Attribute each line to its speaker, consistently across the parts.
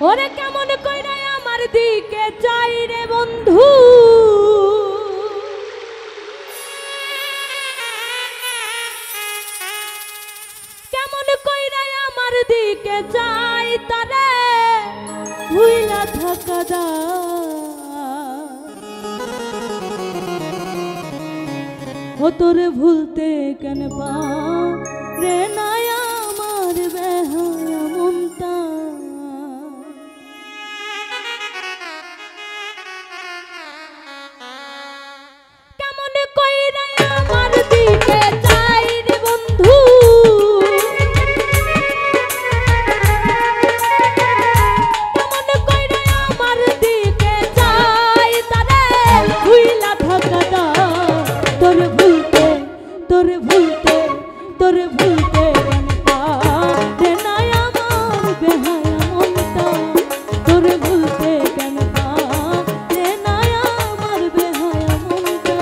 Speaker 1: ওরে কেমন কইরা আমার দিকে চাই রে বন্ধু, কেমন কইরা আমার দিকে চাই তারে ভুইলা থাকা দা। ও তোরে ভুলতে কেন পারে না আমার বেহায়া মনটা। কেমন কইরা আমার দিকে চাই রে বন্ধু, কেমন কইরা আমার দিকে চাই তারে ভুইলা থাকা দা। তোরে ভুলতে তোরে ভুলতে তোরে ভুলতে কেন পারে না আমার বেহায়া মনটা। তোরে ভুলতে কেন পারে না আমার বেহায়া মনটা।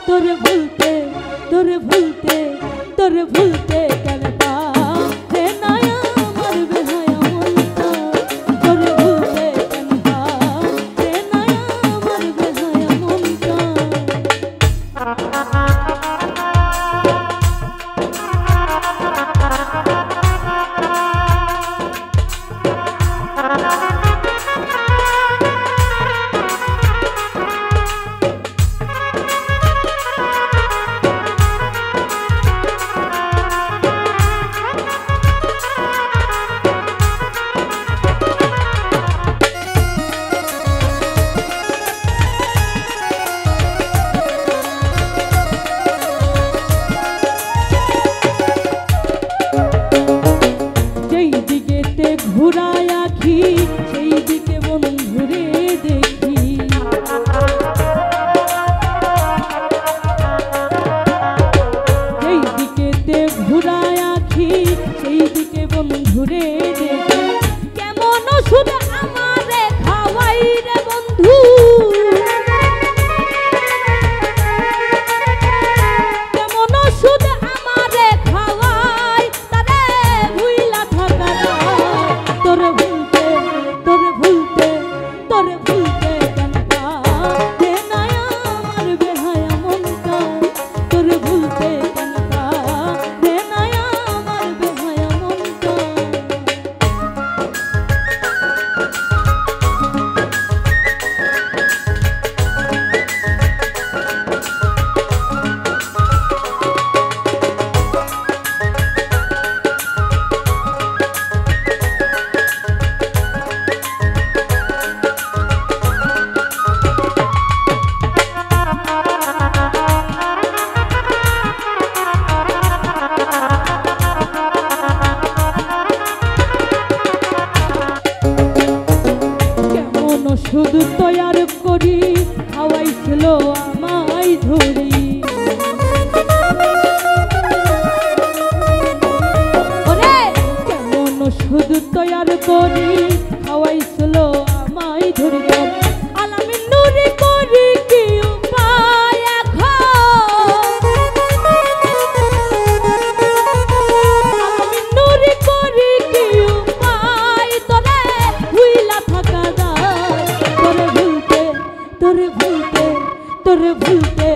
Speaker 1: তোরে ভুলতে তোরে ভুলতে তোরে ভুলতে কেন পারে না আমার বেহায়া মনটা। তোরে ভুলতে কেন পারে না আমার বেহায়া মনটা। ঘুরায় আখি সেই দিকে বন্ধুরে দেখি, সেই দিকেতে ঘুরায় আখি সেই দিকে বন্ধুরে দেখি। কেমন ওষুধ আমারে খাওয়াই রে বন্ধু, কেমন ওষুধ আমারে খাওয়াই তারে ভুইলা থাকা দা। তোরে ভুলতে তোরে ভুলতে তোরে ভুলতে কেন পারে না আমার বেহায়া মনটা। তোরে ভুলতে কেন পারে না আমার বেহায়া মনটা। শুধু তৈয়ার করি খাওয়াইছিল আমায় ধরি, ওরে কেমন শুধু তৈয়ার করি খাওয়াইছিল আমায় ধরি। আলামিন নুরি করি কি উপায় এখন, আলামিন নুরি করি কি উপায় তোরে ভুইলা থাকা দা। তোরে ভুলতে তোরে ভুলতে তোরে ভুলতে